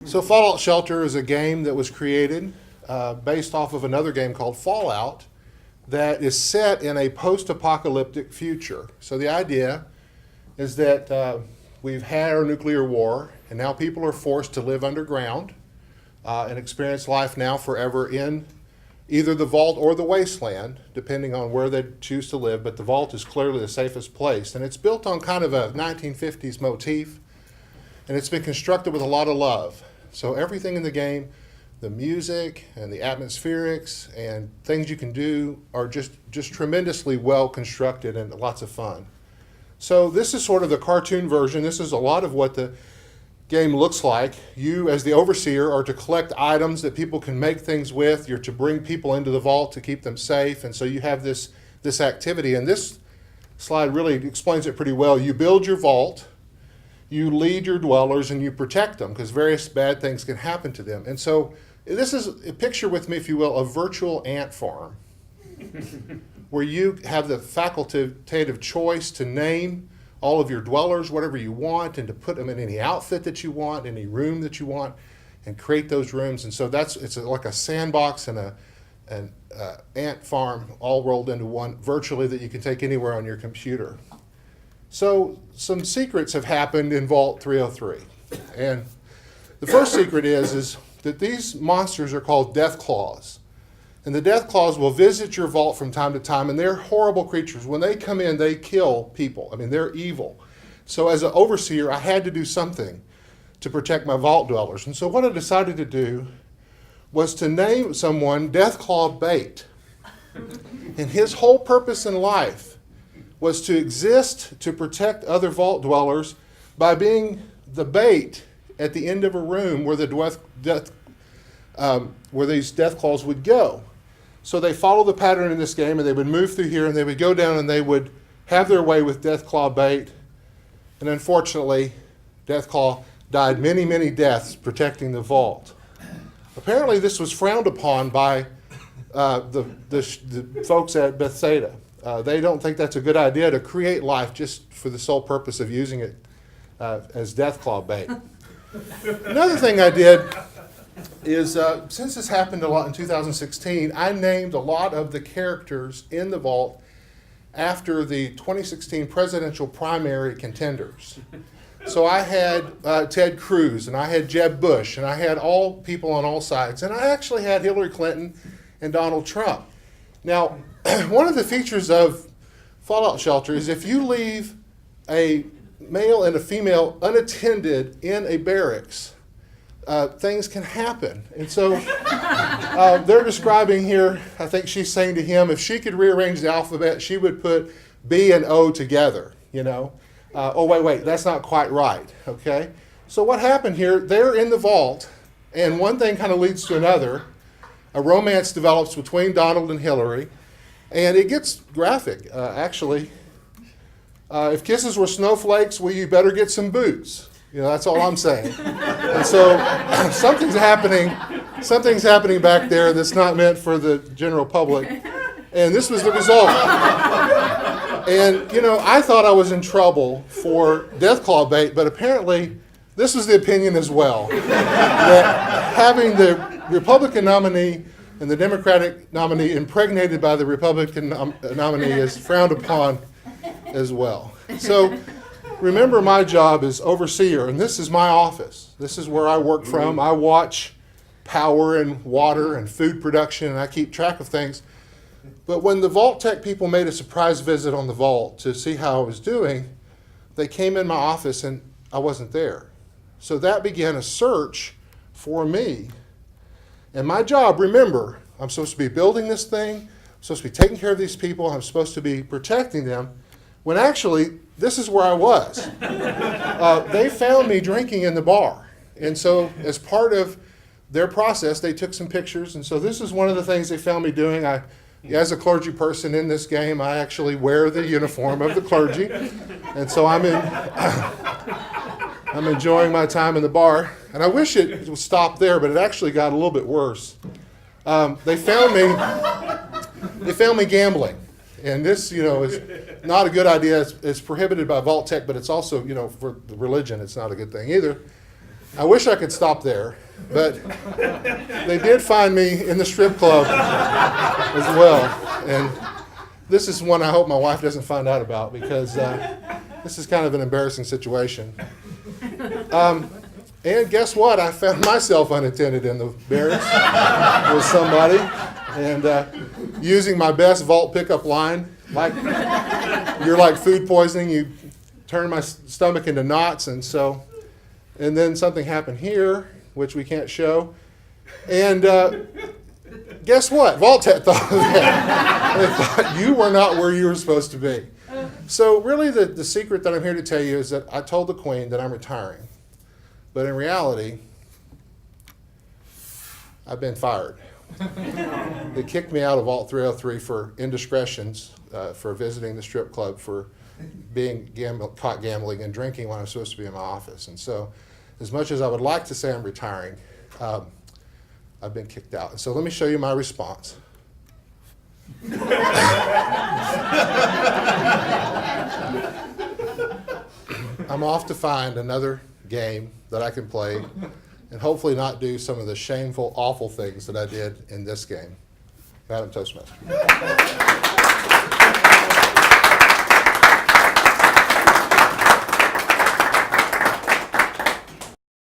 So Fallout Shelter is a game that was created based off of another game called Fallout that is set in a post-apocalyptic future. So the idea is that we've had our nuclear war, and now people are forced to live underground and experience life now forever in either the vault or the wasteland, depending on where they choose to live, but the vault is clearly the safest place. And it's built on kind of a 1950s motif, and it's been constructed with a lot of love. So everything in the game, the music and the atmospherics and things you can do are just tremendously well constructed and lots of fun. So this is sort of the cartoon version. This is a lot of what the game looks like. You, as the overseer, are to collect items that people can make things with. You're to bring people into the vault to keep them safe. And so you have this activity. And this slide really explains it pretty well. You build your vault, you lead your dwellers, and you protect them because various bad things can happen to them. And so this is a picture with me, if you will, a virtual ant farm where you have the facultative choice to name all of your dwellers whatever you want and to put them in any outfit that you want, any room that you want, and create those rooms. And so it's like a sandbox and an ant farm all rolled into one virtually that you can take anywhere on your computer. So some secrets have happened in Vault 303. And the first secret is that these monsters are called death claws. And the death claws will visit your vault from time to time, and they're horrible creatures. When they come in, they kill people. I mean, they're evil. So as an overseer, I had to do something to protect my vault dwellers. And so what I decided to do was to name someone Deathclaw Bait. And his whole purpose in life was to exist to protect other vault dwellers by being the bait at the end of a room where where these death claws would go. So they follow the pattern in this game, and they would move through here, and they would go down, and they would have their way with Deathclaw Bait. And unfortunately, Deathclaw died many, many deaths protecting the vault. Apparently, this was frowned upon by the folks at Bethesda. They don't think that's a good idea to create life just for the sole purpose of using it as Deathclaw Bait. Another thing I did is, since this happened a lot in 2016, I named a lot of the characters in the vault after the 2016 presidential primary contenders. So I had Ted Cruz, and I had Jeb Bush, and I had all people on all sides, and I actually had Hillary Clinton and Donald Trump. Now, one of the features of Fallout Shelter is if you leave a male and a female unattended in a barracks, things can happen. And so they're describing here, I think she's saying to him, if she could rearrange the alphabet, she would put B and O together, you know. Oh, wait, that's not quite right, okay? So what happened here, they're in the vault, and one thing kind of leads to another. A romance develops between Donald and Hillary, and it gets graphic, actually. If kisses were snowflakes, well, you better get some boots. You know, that's all I'm saying. And so something's happening back there that's not meant for the general public. And this was the result. And, you know, I thought I was in trouble for Deathclaw Bait, but apparently this was the opinion as well. That having the Republican nominee and the Democratic nominee impregnated by the Republican nominee is frowned upon as well. So remember, my job is overseer, and this is my office. This is where I work from. I watch power and water and food production, and I keep track of things. But when the Vault Tech people made a surprise visit on the vault to see how I was doing, they came in my office, and I wasn't there. So that began a search for me. And my job, remember, I'm supposed to be building this thing, I'm supposed to be taking care of these people, I'm supposed to be protecting them, when actually, this is where I was. They found me drinking in the bar. And so as part of their process, they took some pictures. And so this is one of the things they found me doing. As a clergy person in this game, I actually wear the uniform of the clergy. And so I'm enjoying my time in the bar. And I wish it would stop there, but it actually got a little bit worse. They found me gambling. And this, you know, is not a good idea. It's prohibited by Vault Tech, but it's also, you know, for the religion, it's not a good thing either. I wish I could stop there, but they did find me in the strip club as well. And this is one I hope my wife doesn't find out about, because this is kind of an embarrassing situation. And guess what? I found myself unattended in the Barracks with somebody, and using my best vault pickup line, like you're like food poisoning, you turn my stomach into knots, and then something happened here, which we can't show, and guess what? Vault Tech thought of that. They thought you were not where you were supposed to be. So really the secret that I'm here to tell you is that I told the Queen that I'm retiring. But in reality, I've been fired. They kicked me out of Vault 303 for indiscretions, for visiting the strip club, for being caught gambling and drinking when I'm supposed to be in my office. And so as much as I would like to say I'm retiring, I've been kicked out. And so let me show you my response. I'm off to find another game that I can play and hopefully not do some of the shameful, awful things that I did in this game. Madam Toastmaster.